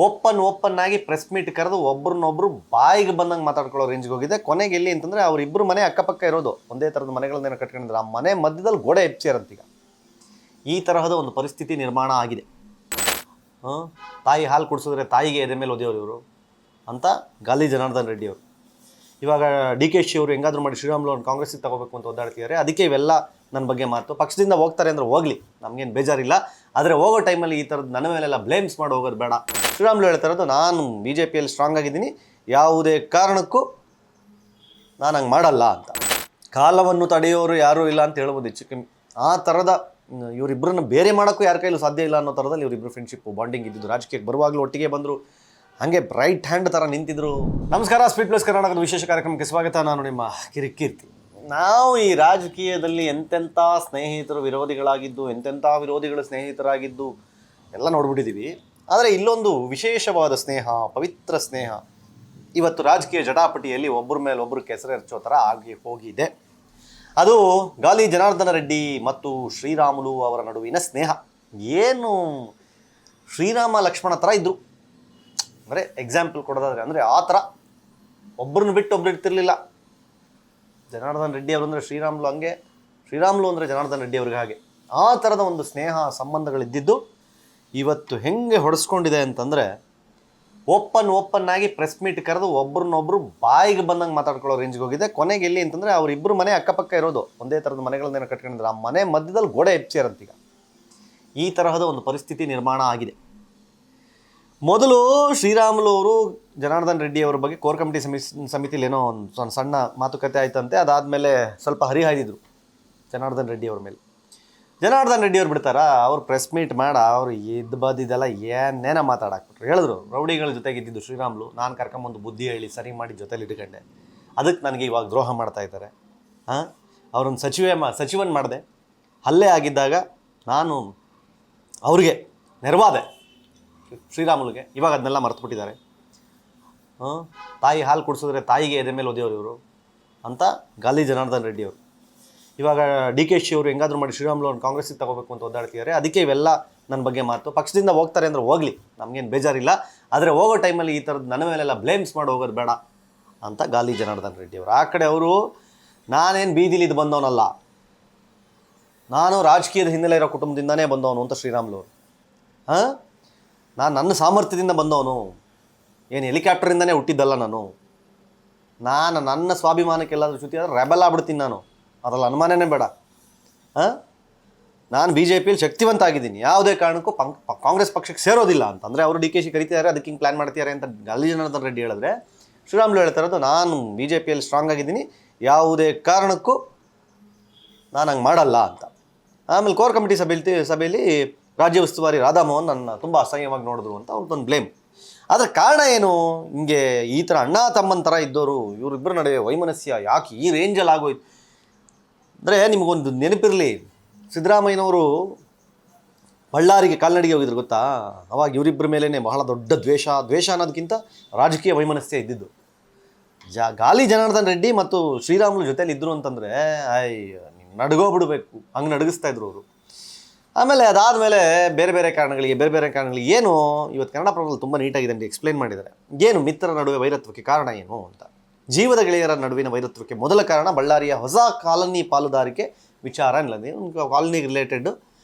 Open ಆಗಿ press meet ಕರೆದು ಒಬ್ರನ್ನೊಬ್ರು ಬಾಯಿಗೆ ಬಂದಂಗೆ ಮಾತಾಡ್ಕೊಳ್ಳೋ ರೇಂಜ್ಗೆ ಹೋಗಿದೆ. ಕೊನೆಗೆ ಎಲ್ಲಿ ಅಂತಂದರೆ ಅವರಿಬ್ಬರು ಮನೆ ಅಕ್ಕಪಕ್ಕ ಇರೋದು, ಒಂದೇ ಥರದ ಮನೆಗಳನ್ನೇನೋ ಕಟ್ಕೊಂಡಿದ್ರು. ಆ ಮನೆ ಮಧ್ಯದಲ್ಲಿ ಗೋಡೆ ಎಪ್ಸಿರಂತೀಗ. ಈ ತರಹದ ಒಂದು ಪರಿಸ್ಥಿತಿ ನಿರ್ಮಾಣ ಆಗಿದೆ. ತಾಯಿ ಹಾಲು ಕುಡಿಸಿದ್ರೆ ತಾಯಿಗೆ ಎದೆ ಮೇಲೆ ಒದೆಯೋರು ಇವರು ಅಂತ ಗಾಲಿ ಜನಾರ್ದನ್ ರೆಡ್ಡಿ ಅವರು. ಇವಾಗ DKಶಿ ಅವರು ಹೆಂಗಾದ್ರೂ ಮಾಡಿ ಶ್ರೀರಾಮುಲು ಅವ್ರನ್ನ ಕಾಂಗ್ರೆಸ್ಸಿಗೆ ತಗೋಬೇಕು ಅಂತ ಒದ್ದಾಡ್ತಿದ್ದಾರೆ. ಅದಕ್ಕೆ ಇವೆಲ್ಲ ನನ್ನ ಬಗ್ಗೆ ಮಾತು. ಪಕ್ಷದಿಂದ ಹೋಗ್ತಾರೆ ಅಂದರೆ ಹೋಗಲಿ, ನಮಗೇನು ಬೇಜಾರಿಲ್ಲ. ಆದರೆ ಹೋಗೋ ಟೈಮಲ್ಲಿ ಈ ಥರದ್ದು ನನ್ನ ಮೇಲೆಲ್ಲ ಬ್ಲೇಮ್ಸ್ ಮಾಡಿ ಹೋಗೋದು ಬೇಡ. ಶ್ರೀರಾಮುಲು ಹೇಳ್ತಾ ಇರೋದು, ನಾನು BJPಯಲ್ಲಿ ಸ್ಟ್ರಾಂಗ್ ಆಗಿದ್ದೀನಿ, ಯಾವುದೇ ಕಾರಣಕ್ಕೂ ನಾನು ಹಂಗೆ ಮಾಡಲ್ಲ ಅಂತ. ಕಾಲವನ್ನು ತಡೆಯೋರು ಯಾರೂ ಇಲ್ಲ ಅಂತ ಹೇಳ್ಬೋದು ಹೆಚ್ಚು ಕಮ್ಮಿ. ಆ ಥರದ ಇವರಿಬ್ಬರನ್ನ ಬೇರೆ ಮಾಡೋಕ್ಕೂ ಯಾರ ಕೈಲೂ ಸಾಧ್ಯ ಇಲ್ಲ ಅನ್ನೋ ಥರದಲ್ಲಿ ಇವರಿಬ್ಬರು ಫ್ರೆಂಡ್ಶಿಪ್ಪು ಬಾಂಡಿಂಗ್ ಇದ್ದಿದ್ದು. ರಾಜಕೀಯಕ್ಕೆ ಬರುವಾಗಲೂ ಒಟ್ಟಿಗೆ ಬಂದರು, ಹಾಗೆ ರೈಟ್ ಹ್ಯಾಂಡ್ ಥರ ನಿಂತಿದ್ರು. ನಮಸ್ಕಾರ, ಸ್ಪೀಡ್ ಪ್ಲಸ್ ಕರ್ನಾಟಕದ ವಿಶೇಷ ಕಾರ್ಯಕ್ರಮಕ್ಕೆ ಸ್ವಾಗತ. ನಾನು ನಿಮ್ಮ ಕಿರಿಕೀರ್ತಿ. ನಾವು ಈ ರಾಜಕೀಯದಲ್ಲಿ ಎಂತೆಂಥ ಸ್ನೇಹಿತರು ವಿರೋಧಿಗಳಾಗಿದ್ದು, ಎಂತೆಂಥ ವಿರೋಧಿಗಳು ಸ್ನೇಹಿತರಾಗಿದ್ದು ಎಲ್ಲ ನೋಡ್ಬಿಟ್ಟಿದ್ದೀವಿ. ಆದರೆ ಇಲ್ಲೊಂದು ವಿಶೇಷವಾದ ಸ್ನೇಹ, ಪವಿತ್ರ ಸ್ನೇಹ ಇವತ್ತು ರಾಜಕೀಯ ಜಟಾಪಟಿಯಲ್ಲಿ ಒಬ್ಬರ ಮೇಲೆ ಒಬ್ಬರು ಕೆಸರೆರ್ಚೋ ಥರ ಆಗಿ ಹೋಗಿದೆ. ಅದು ಗಾಲಿ ಜನಾರ್ದನ ರೆಡ್ಡಿ ಮತ್ತು ಶ್ರೀರಾಮುಲು ಅವರ ನಡುವಿನ ಸ್ನೇಹ. ಏನು ಶ್ರೀರಾಮ ಲಕ್ಷ್ಮಣ ಥರ ಇದ್ದರು. ಅಂದರೆ ಎಕ್ಸಾಂಪಲ್ ಕೊಡೋದಾದರೆ ಅಂದರೆ ಆ ಥರ ಒಬ್ಬರನ್ನ ಬಿಟ್ಟು ಒಬ್ರು ಇರ್ತಿರ್ಲಿಲ್ಲ. ಜನಾರ್ದನ್ ರೆಡ್ಡಿ ಅವರು ಅಂದರೆ ಶ್ರೀರಾಮುಲು ಹಂಗೆ, ಶ್ರೀರಾಮುಲು ಅಂದರೆ ಜನಾರ್ದನ್ ರೆಡ್ಡಿ ಅವ್ರಿಗೆ ಹಾಗೆ. ಆ ಥರದ ಒಂದು ಸ್ನೇಹ ಸಂಬಂಧಗಳಿದ್ದಿದ್ದು ಇವತ್ತು ಹೆಂಗೆ ಹೊಡೆಸ್ಕೊಂಡಿದೆ ಅಂತಂದರೆ, ಓಪನ್ ಆಗಿ ಪ್ರೆಸ್ ಮೀಟ್ ಕರೆದು ಒಬ್ರನ್ನೊಬ್ರು ಬಾಯಿಗೆ ಬಂದಂಗೆ ಮಾತಾಡ್ಕೊಳ್ಳೋ ರೇಂಜ್ಗೆ ಹೋಗಿದೆ. ಕೊನೆಗೆ ಎಲ್ಲಿ ಅಂತಂದರೆ ಅವರಿಬ್ಬರು ಮನೆ ಅಕ್ಕಪಕ್ಕ ಇರೋದು, ಒಂದೇ ಥರದ ಮನೆಗಳನ್ನೇನೋ ಕಟ್ಕೊಂಡಿದ್ರು. ಆ ಮನೆ ಮಧ್ಯದಲ್ಲಿ ಗೋಡೆ ಎಪ್ಸಿರಂತೀಗ. ಈ ತರಹದ ಒಂದು ಪರಿಸ್ಥಿತಿ ನಿರ್ಮಾಣ ಆಗಿದೆ. ಮೊದಲು ಶ್ರೀರಾಮುಲು ಅವರು ಜನಾರ್ದನ್ ರೆಡ್ಡಿ ಅವರ ಬಗ್ಗೆ ಕೋರ್ ಕಮಿಟಿ ಸಮಿತಿಲಿ ಏನೋ ಒಂದು ಸಣ್ಣ ಮಾತುಕತೆ ಆಯ್ತಂತೆ. ಅದಾದಮೇಲೆ ಸ್ವಲ್ಪ ಹರಿಹಾಯ್ದಿದ್ರು ಜನಾರ್ದನ್ ರೆಡ್ಡಿ ಅವ್ರ ಮೇಲೆ. ಜನಾರ್ದನ್ ರೆಡ್ಡಿ ಅವ್ರು ಬಿಡ್ತಾರ, ಅವ್ರು ಪ್ರೆಸ್ ಮೀಟ್ ಅವ್ರು ಇದ್ದು ಬದಿದ್ದೆಲ್ಲ ಏನೇನ ಮಾತಾಡಾಕ್ಬಿಟ್ರು. ಹೇಳಿದ್ರು, ರೌಡಿಗಳ ಜೊತೆಗೆ ಇದ್ದಿದ್ದು ಶ್ರೀರಾಮುಲು, ನಾನು ಕರ್ಕೊಂಬಂದು ಬುದ್ಧಿ ಹೇಳಿ ಸರಿ ಮಾಡಿ ಜೊತೆಲಿ ಇಟ್ಕೊಂಡೆ, ಅದಕ್ಕೆ ನನಗೆ ಇವಾಗ ದ್ರೋಹ ಮಾಡ್ತಾಯಿದ್ದಾರೆ. ಅವರೊಂದು ಸಚಿವನ್ ಮಾಡಿದೆ, ಹಲ್ಲೆ ಆಗಿದ್ದಾಗ ನಾನು ಅವ್ರಿಗೆ ನೆರವಾದೆ ಶ್ರೀರಾಮುಲುಗೆ, ಇವಾಗ ಅದನ್ನೆಲ್ಲ ಮರೆತುಬಿಟ್ಟಿದ್ದಾರೆ. ತಾಯಿ ಹಾಲು ಕುಡಿಸಿದ್ರೆ ತಾಯಿಗೆ ಎದೆ ಮೇಲೆ ಒದೆಯೋರು ಇವರು ಅಂತ ಗಾಲಿ ಜನಾರ್ದನ್ ರೆಡ್ಡಿ ಅವರು. ಇವಾಗ DKಶಿ ಅವರು ಹೆಂಗಾದ್ರೂ ಮಾಡಿ ಶ್ರೀರಾಮುಲು ಅವ್ರನ್ನ ಕಾಂಗ್ರೆಸ್ಸಿಗೆ ತಗೋಬೇಕು ಅಂತ ಒದ್ದಾಡ್ತಿದ್ದಾರೆ. ಅದಕ್ಕೆ ಇವೆಲ್ಲ ನನ್ನ ಬಗ್ಗೆ ಮಾತು. ಪಕ್ಷದಿಂದ ಹೋಗ್ತಾರೆ ಅಂದರೆ ಹೋಗಲಿ, ನಮಗೇನು ಬೇಜಾರಿಲ್ಲ. ಆದರೆ ಹೋಗೋ ಟೈಮಲ್ಲಿ ಈ ಥರದ್ದು ನನ್ನ ಮೇಲೆಲ್ಲ ಬ್ಲೇಮ್ಸ್ ಮಾಡಿ ಹೋಗೋದು ಬೇಡ ಅಂತ ಗಾಲಿ ಜನಾರ್ದನ್ ರೆಡ್ಡಿ ಅವರು. ಆ ಕಡೆ ಅವರು, ನಾನೇನು ಬೀದಿಲಿ ಇದು ಬಂದವನಲ್ಲ, ನಾನು ರಾಜಕೀಯದ ಹಿನ್ನೆಲೆ ಇರೋ ಕುಟುಂಬದಿಂದನೇ ಬಂದವನು ಅಂತ ಶ್ರೀರಾಮುಲು ಅವರು. ನಾನು ನನ್ನ ಸಾಮರ್ಥ್ಯದಿಂದ ಬಂದವನು, ಏನು ಹೆಲಿಕಾಪ್ಟರಿಂದನೇ ಹುಟ್ಟಿದ್ದಲ್ಲ ನಾನು ನನ್ನ ಸ್ವಾಭಿಮಾನಕ್ಕೆಲ್ಲಾದ್ರೂ ಚ್ಯುತಿ ಆದರೆ ರೆಬಲ್ ಆಗ್ಬಿಡ್ತೀನಿ ನಾನು, ಅದರಲ್ಲಿ ಅನುಮಾನನೇ ಬೇಡ. ನಾನು BJPಯಲ್ಲಿ ಶಕ್ತಿವಂತ ಆಗಿದ್ದೀನಿ, ಯಾವುದೇ ಕಾರಣಕ್ಕೂ ಕಾಂಗ್ರೆಸ್ ಪಕ್ಷಕ್ಕೆ ಸೇರೋದಿಲ್ಲ ಅಂತಂದರೆ ಅವರು DKಶಿ ಕರೀತಿದ್ದಾರೆ, ಅದಕ್ಕೆ ಹಿಂಗೆ ಪ್ಲ್ಯಾನ್ ಮಾಡ್ತಿದ್ದಾರೆ ಅಂತ ಗಾಲಿ ಜನಾರ್ದನ್ ರೆಡ್ಡಿ ಹೇಳಿದ್ರೆ, ಶ್ರೀರಾಮುಲು ಹೇಳ್ತಾ ಇರೋದು, ನಾನು BJPಯಲ್ಲಿ ಸ್ಟ್ರಾಂಗ್ ಆಗಿದ್ದೀನಿ, ಯಾವುದೇ ಕಾರಣಕ್ಕೂ ನಾನು ಹಂಗೆ ಮಾಡಲ್ಲ ಅಂತ. ಆಮೇಲೆ ಕೋರ್ ಕಮಿಟಿ ಸಭೆಯಲ್ಲಿ ರಾಜ್ಯ ಉಸ್ತುವಾರಿ ರಾಧಾಮೋಹನ್ ನನ್ನ ತುಂಬ ಅಸಹ್ಯವಾಗಿ ನೋಡಿದ್ರು ಅಂತ ಅವ್ರದ್ದೊಂದು ಬ್ಲೇಮ್. ಅದರ ಕಾರಣ ಏನು? ಹಿಂಗೆ ಈ ಥರ ಅಣ್ಣ ತಮ್ಮನ ಥರ ಇದ್ದವರು ಇವರಿಬ್ಬರ ನಡುವೆ ವೈಮನಸ್ಯ ಯಾಕೆ ಈ ರೇಂಜಲ್ಲಿ ಆಗೋಯ್ತು ಅಂದರೆ, ನಿಮಗೊಂದು ನೆನಪಿರಲಿ, ಸಿದ್ದರಾಮಯ್ಯನವರು ಬಳ್ಳಾರಿಗೆ ಕಾಲ್ನಡಿಗೆ ಹೋಗಿದ್ರು ಗೊತ್ತಾ? ಅವಾಗ ಇವರಿಬ್ಬರ ಮೇಲೇ ಬಹಳ ದೊಡ್ಡ ದ್ವೇಷ ಅನ್ನೋದಕ್ಕಿಂತ ರಾಜಕೀಯ ವೈಮನಸ್ಯ ಇದ್ದಿದ್ದು. ಗಾಲಿ ಜನಾರ್ದನ್ ರೆಡ್ಡಿ ಮತ್ತು ಶ್ರೀರಾಮುಲು ಜೊತೆಲಿ ಇದ್ದರು ಅಂತಂದರೆ ನಡ್ಗೋಬಿಡ್ಬೇಕು, ಹಂಗೆ ನಡಗಿಸ್ತಾ ಇದ್ರು ಅವರು. ಆಮೇಲೆ ಅದಾದಮೇಲೆ ಬೇರೆ ಬೇರೆ ಕಾರಣಗಳಿಗೆ ಏನು ಇವತ್ತು ಕನ್ನಡಪ್ರಭದಲ್ಲಿ ತುಂಬ ನೀಟಾಗಿದೆ ಅಂತ ಎಕ್ಸ್ಪ್ಲೇನ್ ಮಾಡಿದ್ದಾರೆ. ಏನು ಮಿತ್ರರ ನಡುವೆ ವೈರತ್ವಕ್ಕೆ ಕಾರಣ ಏನು ಅಂತ. ಜೀವದ ಗೆಳೆಯರ ನಡುವಿನ ವೈರತ್ವಕ್ಕೆ ಮೊದಲ ಕಾರಣ ಬಳ್ಳಾರಿಯ ಹೊಸ ಕಾಲನಿ ಪಾಲುದಾರಿಕೆ ವಿಚಾರ ಅನ್ನೋದು, ಒಂದು ಕಾಲನಿಗೆ ರಿಲೇಟೆಡ್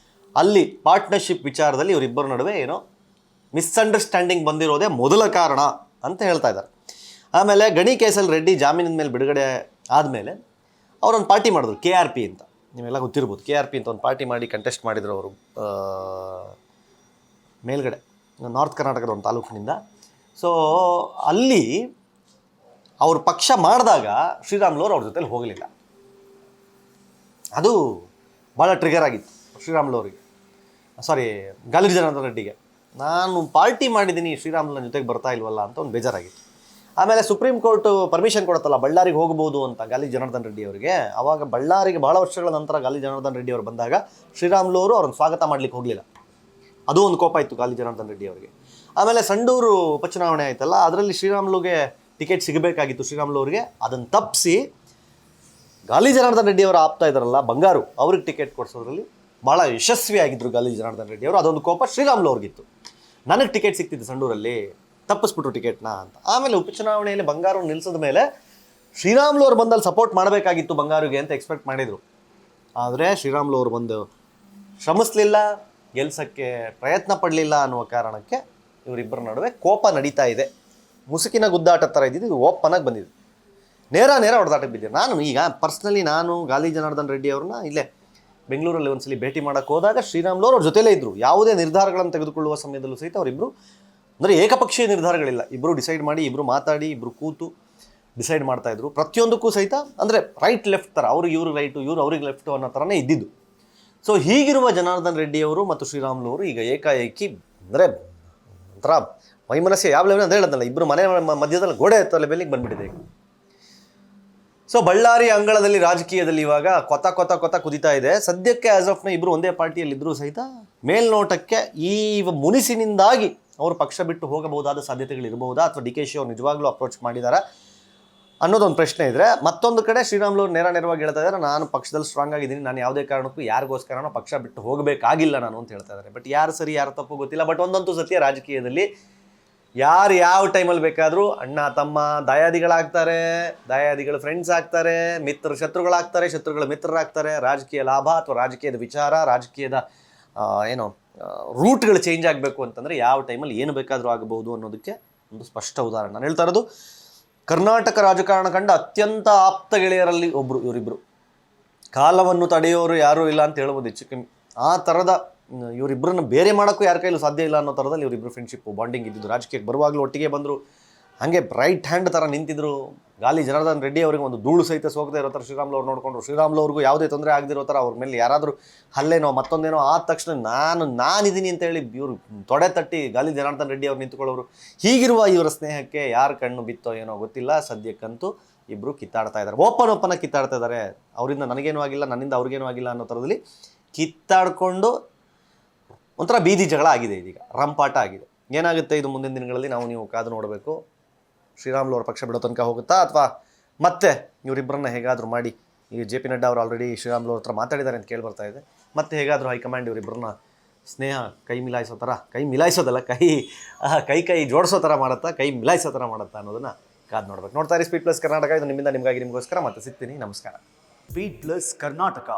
ಅಲ್ಲಿ ಪಾರ್ಟ್ನರ್ಶಿಪ್ ವಿಚಾರದಲ್ಲಿ ಇವರಿಬ್ಬರ ನಡುವೆ ಏನೋ ಮಿಸ್ಅಂಡರ್ಸ್ಟ್ಯಾಂಡಿಂಗ್ ಬಂದಿರೋದೇ ಮೊದಲ ಕಾರಣ ಅಂತ ಹೇಳ್ತಾ ಇದ್ದಾರೆ. ಆಮೇಲೆ ಗಣಿ ಕೇಸಲ್ಲಿ ರೆಡ್ಡಿ ಜಾಮೀನಿನ ಮೇಲೆ ಬಿಡುಗಡೆ ಆದಮೇಲೆ ಅವರೊಂದು ಪಾರ್ಟಿ ಮಾಡಿದ್ರು, KRP ಅಂತ. ನೀವೆಲ್ಲ ಗೊತ್ತಿರ್ಬೋದು, KRP ಅಂತ ಒಂದು ಪಾರ್ಟಿ ಮಾಡಿ ಕಂಟೆಸ್ಟ್ ಮಾಡಿದ್ರು ಅವರು ಮೇಲ್ಗಡೆ ನಾರ್ತ್ ಕರ್ನಾಟಕದ ಒಂದು ತಾಲೂಕಿನಿಂದ. ಸೊ ಅಲ್ಲಿ ಅವ್ರ ಪಕ್ಷ ಮಾಡಿದಾಗ ಶ್ರೀರಾಮುಲು ಅವ್ರ ಜೊತೆಲಿ ಹೋಗಲಿಲ್ಲ. ಅದು ಭಾಳ ಟ್ರಿಗರ್ ಆಗಿತ್ತು ಶ್ರೀರಾಮುಲು ಅವರಿಗೆ, ಗಾಲಿ ಜನಾರ್ದನ್ ರೆಡ್ಡಿಗೆ. ನಾನು ಪಾರ್ಟಿ ಮಾಡಿದ್ದೀನಿ, ಶ್ರೀರಾಮುಲು ಜೊತೆಗೆ ಬರ್ತಾ ಇಲ್ವಲ್ಲ ಅಂತ ಒಂದು ಬೇಜಾರಾಗಿತ್ತು. ಆಮೇಲೆ ಸುಪ್ರೀಂ ಕೋರ್ಟ್ ಪರ್ಮಿಷನ್ ಕೊಡುತ್ತಲ್ಲ ಬಳ್ಳಾರಿಗೆ ಹೋಗ್ಬೋದು ಅಂತ ಗಾಲಿ ಜನಾರ್ದನ್ ರೆಡ್ಡಿ ಅವರಿಗೆ. ಆವಾಗ ಬಳ್ಳಾರಿಗೆ ಭಾಳ ವರ್ಷಗಳ ನಂತರ ಗಾಲಿ ಜನಾರ್ದನ್ ರೆಡ್ಡಿ ಅವರು ಬಂದಾಗ ಶ್ರೀರಾಮುಲು ಅವರು ಅವ್ರನ್ನ ಸ್ವಾಗತ ಮಾಡಲಿಕ್ಕೆ ಹೋಗಲಿಲ್ಲ. ಅದು ಒಂದು ಕೋಪ ಇತ್ತು ಗಾಲಿ ಜನಾರ್ದನ್ ರೆಡ್ಡಿ ಅವರಿಗೆ. ಆಮೇಲೆ ಸಂಡೂರು ಉಪಚುನಾವಣೆ ಆಯ್ತಲ್ಲ, ಅದರಲ್ಲಿ ಶ್ರೀರಾಮುಲುಗೆ ಟಿಕೆಟ್ ಸಿಗಬೇಕಾಗಿತ್ತು ಶ್ರೀರಾಮುಲು ಅವರಿಗೆ. ಅದನ್ನು ತಪ್ಪಿಸಿ ಗಾಲಿ ಜನಾರ್ದನ್ ರೆಡ್ಡಿ ಅವರು ಆಪ್ತಾ ಇದ್ದಾರಲ್ಲ ಬಂಗಾರು, ಅವ್ರಿಗೆ ಟಿಕೆಟ್ ಕೊಡಿಸೋದ್ರಲ್ಲಿ ಭಾಳ ಯಶಸ್ವಿಯಾಗಿದ್ದರು ಗಾಲಿ ಜನಾರ್ದನ್ ರೆಡ್ಡಿ ಅವರು. ಅದೊಂದು ಕೋಪ ಶ್ರೀರಾಮುಲು ಅವ್ರಿಗಿತ್ತು. ನನಗೆ ಟಿಕೆಟ್ ಸಿಕ್ತಿತ್ತು ಸಂಡೂರಲ್ಲಿ, ತಪ್ಪಿಸ್ಬಿಟ್ರು ಟಿಕೆಟ್ನ ಅಂತ. ಆಮೇಲೆ ಉಪಚುನಾವಣೆಯಲ್ಲಿ ಬಂಗಾರು ನಿಲ್ಲಿಸಿದ ಮೇಲೆ ಶ್ರೀರಾಮುಲು ಅವ್ರು ಬಂದಲ್ಲಿ ಸಪೋರ್ಟ್ ಮಾಡಬೇಕಾಗಿತ್ತು ಬಂಗಾರಿಗೆ ಅಂತ ಎಕ್ಸ್ಪೆಕ್ಟ್ ಮಾಡಿದರು. ಆದರೆ ಶ್ರೀರಾಮುಲು ಅವ್ರು ಬಂದು ಶ್ರಮಿಸಲಿಲ್ಲ, ಗೆಲ್ಸೋಕ್ಕೆ ಪ್ರಯತ್ನ ಪಡಲಿಲ್ಲ ಅನ್ನುವ ಕಾರಣಕ್ಕೆ ಇವರಿಬ್ಬರ ನಡುವೆ ಕೋಪ ನಡೀತಾ ಇದೆ. ಮುಸುಕಿನ ಗುದ್ದಾಟ ಥರ ಇದ್ದಿದ್ದು ಇದು ಓಪನಾಗಿ ಬಂದಿದೆ, ನೇರ ಹೊಡೆದಾಟಕ್ಕೆ ಬಿದ್ದಿದೆ. ನಾನು ಈಗ ಪರ್ಸ್ನಲಿ ನಾನು ಗಾಲಿ ಜನಾರ್ದನ್ ರೆಡ್ಡಿ ಅವ್ರನ್ನ ಇಲ್ಲೇ ಬೆಂಗಳೂರಲ್ಲಿ ಒಂದ್ಸಲಿ ಭೇಟಿ ಮಾಡೋಕ್ಕೆ ಹೋದಾಗ ಶ್ರೀರಾಮುಲು ಅವ್ರ ಜೊತೆಲೇ ಇದ್ದರು. ಯಾವುದೇ ನಿರ್ಧಾರಗಳನ್ನು ತೆಗೆದುಕೊಳ್ಳುವ ಸಮಯದಲ್ಲೂ ಸಹಿತ ಅವರಿಬ್ಬರು ಅಂದರೆ ಏಕಪಕ್ಷೀಯ ನಿರ್ಧಾರಗಳಿಲ್ಲ, ಇಬ್ಬರು ಡಿಸೈಡ್ ಮಾಡಿ, ಇಬ್ಬರು ಮಾತಾಡಿ, ಇಬ್ಬರು ಕೂತು ಡಿಸೈಡ್ ಮಾಡ್ತಾಯಿದ್ರು ಪ್ರತಿಯೊಂದಕ್ಕೂ ಸಹಿತ. ಅಂದರೆ ರೈಟ್ ಲೆಫ್ಟ್ ಥರ, ಅವ್ರಿಗೆ ಇವ್ರಿಗೆ ರೈಟು, ಇವ್ರು ಅವ್ರಿಗೆ ಲೆಫ್ಟು ಅನ್ನೋ ಥರನೇ ಇದ್ದಿದ್ದು. ಸೊ ಹೀಗಿರುವ ಜನಾರ್ದನ್ ರೆಡ್ಡಿ ಅವರು ಮತ್ತು ಶ್ರೀರಾಮುಲು ಅವರು ಈಗ ಏಕಾಏಕಿ ಅಂದರೆ ಒಂಥರ ವೈಮನಸ್ಯ ಯಾವ ಲೆವೆಲ್ ಅಂತ ಹೇಳೋದಲ್ಲ, ಇಬ್ಬರು ಮನೆ ಮಧ್ಯದಲ್ಲಿ ಗೋಡೆ ಎತ್ತೋ ಲೆವೆಲಿಗೆ ಬಂದುಬಿಟ್ಟಿದೆ ಈಗ. ಸೊ ಬಳ್ಳಾರಿ ಅಂಗಳದಲ್ಲಿ ರಾಜಕೀಯದಲ್ಲಿ ಇವಾಗ ಕೊತ ಕುದಿತಾ ಇದೆ. ಸದ್ಯಕ್ಕೆ ಆಸ್ ಆಫ್ನ ಇಬ್ಬರು ಒಂದೇ ಪಾರ್ಟಿಯಲ್ಲಿದ್ದರೂ ಸಹಿತ ಮೇಲ್ನೋಟಕ್ಕೆ ಈ ಮುನಿಸಿನಿಂದಾಗಿ ಅವರು ಪಕ್ಷ ಬಿಟ್ಟು ಹೋಗಬಹುದಾದ ಸಾಧ್ಯತೆಗಳಿರಬಹುದಾ, ಅಥವಾ ಡಿ ಕೆ ಶಿ ಅವರು ನಿಜವಾಗ್ಲೂ ಅಪ್ರೋಚ್ ಮಾಡಿದಾರಾ ಅನ್ನೋದೊಂದು ಪ್ರಶ್ನೆ ಇದ್ದರೆ, ಮತ್ತೊಂದು ಕಡೆ ಶ್ರೀರಾಮುಲು ಅವರು ನೇರವಾಗಿ ಹೇಳ್ತಾ ಇದ್ದಾರೆ, ನಾನು ಪಕ್ಷದಲ್ಲಿ ಸ್ಟ್ರಾಂಗ್ ಆಗಿದ್ದೀನಿ, ನಾನು ಯಾವುದೇ ಕಾರಣಕ್ಕೂ ಯಾರಿಗೋಸ್ಕರನೋ ಪಕ್ಷ ಬಿಟ್ಟು ಹೋಗಬೇಕಾಗಿಲ್ಲ ನಾನು ಅಂತ ಹೇಳ್ತಾ ಇದ್ದಾರೆ. ಬಟ್ ಯಾರು ಸರಿ ಯಾರು ತಪ್ಪು ಗೊತ್ತಿಲ್ಲ. ಬಟ್ ಒಂದಂತೂ ಸತ್ಯ, ರಾಜಕೀಯದಲ್ಲಿ ಯಾರು ಯಾವ ಟೈಮಲ್ಲಿ ಬೇಕಾದರೂ ಅಣ್ಣ ತಮ್ಮ ದಾಯಾದಿಗಳಾಗ್ತಾರೆ, ದಾಯಾದಿಗಳು ಫ್ರೆಂಡ್ಸ್ ಆಗ್ತಾರೆ, ಶತ್ರುಗಳಾಗ್ತಾರೆ, ಶತ್ರುಗಳ ಮಿತ್ರರಾಗ್ತಾರೆ. ರಾಜಕೀಯ ಲಾಭ ಅಥವಾ ರಾಜಕೀಯದ ವಿಚಾರ, ರಾಜಕೀಯದ ರೂಟ್ಗಳು ಚೇಂಜ್ ಆಗಬೇಕು ಅಂತಂದರೆ ಯಾವ ಟೈಮಲ್ಲಿ ಏನು ಬೇಕಾದರೂ ಆಗಬಹುದು ಅನ್ನೋದಕ್ಕೆ ಒಂದು ಸ್ಪಷ್ಟ ಉದಾಹರಣೆ. ನಾನು ಹೇಳ್ತಾ ಇರೋದು ಕರ್ನಾಟಕ ರಾಜಕಾರಣ ಕಂಡ ಅತ್ಯಂತ ಆಪ್ತ ಗೆಳೆಯರಲ್ಲಿ ಒಬ್ಬರು ಇವರಿಬ್ಬರು. ಕಾಲವನ್ನು ತಡೆಯೋರು ಯಾರೂ ಇಲ್ಲ ಅಂತ ಹೇಳ್ಬೋದು ಹೆಚ್ಚು ಕಮ್ಮಿ. ಆ ಥರದ ಇವರಿಬ್ಬರನ್ನ ಬೇರೆ ಮಾಡೋಕ್ಕೂ ಯಾರ ಕೈಲೂ ಸಾಧ್ಯ ಇಲ್ಲ ಅನ್ನೋ ಥರದಲ್ಲಿ ಇವರಿಬ್ಬರು ಫ್ರೆಂಡ್ಶಿಪ್ಪು ಬಾಂಡಿಂಗ್ ಇದ್ದಿದ್ದು. ರಾಜಕೀಯಕ್ಕೆ ಬರುವಾಗಲೂ ಒಟ್ಟಿಗೆ ಬಂದರು, ಹಾಗೆ ರೈಟ್ ಹ್ಯಾಂಡ್ ಥರ ನಿಂತಿದ್ರು. ಗಾಲಿ ಜನಾರ್ದನ್ ರೆಡ್ಡಿ ಅವರಿಗೆ ಒಂದು ಧೂಳು ಸಹಿತ ಸೋಗದೆ ಇರೋ ಥರ ಶ್ರೀರಾಮುಲು ಅವ್ರು ನೋಡಿಕೊಂಡ್ರು. ಶ್ರೀರಾಮುಲು ಅವ್ರಿಗೂ ಯಾವುದೇ ತೊಂದರೆ ಆಗದಿರೋ ಥರ ಅವ್ರ ಮೇಲೆ ಯಾರಾದರೂ ಹಲ್ಲೇನೋ ಮತ್ತೊಂದೇನೋ ಆದ ತಕ್ಷಣ ನಾನಿದ್ದೀನಿ ಅಂತೇಳಿ ಇವರು ತೊಡೆ ತಟ್ಟಿ ಗಾಲಿ ಜನಾರ್ದನ್ ರೆಡ್ಡಿ ಅವ್ರು ನಿಂತ್ಕೊಳ್ಳೋರು. ಹೀಗಿರುವ ಇವರ ಸ್ನೇಹಕ್ಕೆ ಯಾರು ಕಣ್ಣು ಬಿತ್ತೋ ಏನೋ ಗೊತ್ತಿಲ್ಲ. ಸದ್ಯಕ್ಕಂತೂ ಇಬ್ಬರು ಕಿತ್ತಾಡ್ತಾ ಇದ್ದಾರೆ, ಓಪನ್ ಕಿತ್ತಾಡ್ತಾ ಇದ್ದಾರೆ. ಅವರಿಂದ ನನಗೇನೂ ಆಗಿಲ್ಲ, ನನ್ನಿಂದ ಅವ್ರಿಗೇನೂ ಆಗಿಲ್ಲ ಅನ್ನೋ ಥರದಲ್ಲಿ ಕಿತ್ತಾಡಿಕೊಂಡು ಒಂಥರ ಬೀದಿ ಜಗಳ ಆಗಿದೆ, ಇದೀಗ ರಂಪಾಟ ಆಗಿದೆ. ಏನಾಗುತ್ತೆ ಇದು ಮುಂದಿನ ದಿನಗಳಲ್ಲಿ ನೀವು ಕಾದು ನೋಡಬೇಕು. ಶ್ರೀರಾಮುಲು ಅವ್ರ ಪಕ್ಷ ಬಿಡೋ ತನಕ ಹೋಗುತ್ತಾ, ಅಥವಾ ಮತ್ತೆ ಇವರಿಬ್ಬರನ್ನ ಹೇಗಾದರೂ ಮಾಡಿ, ಈಗ ಜೆ ಪಿ ನಡ್ಡಾ ಅವರು ಆಲ್ರೆಡಿ ಶ್ರೀರಾಮುಲು ಅವ್ರ ಹತ್ರ ಮಾತಾಡಿದ್ದಾರೆ ಅಂತ ಕೇಳಿ ಬರ್ತಾ ಇದೆ, ಮತ್ತೆ ಹೇಗಾದರೂ ಹೈಕಮಾಂಡ್ ಇವರಿಬ್ಬರನ್ನ ಸ್ನೇಹ ಕೈ ಮಿಲಾಯಿಸೋ ಥರ, ಕೈ ಮಿಲಾಯಿಸೋದಲ್ಲ, ಕೈ ಜೋಡಿಸೋ ಥರ ಮಾಡುತ್ತಾ, ಕೈ ಮಿಲಾಯಿಸೋ ಥರ ಮಾಡುತ್ತಾ ಅನ್ನೋದನ್ನು ಕಾದು ನೋಡ್ಬೇಕು. ನೋಡ್ತಾ ಇರಿ ಸ್ಪೀಡ್ ಪ್ಲಸ್ ಕರ್ನಾಟಕ. ಇದು ನಿಮ್ಮಿಂದ ನಿಮಗಾಗಿ ನಿಮಗೋಸ್ಕರ ಮತ್ತೆ ಸಿಗ್ತೀನಿ. ನಮಸ್ಕಾರ. Speed plus Karnataka.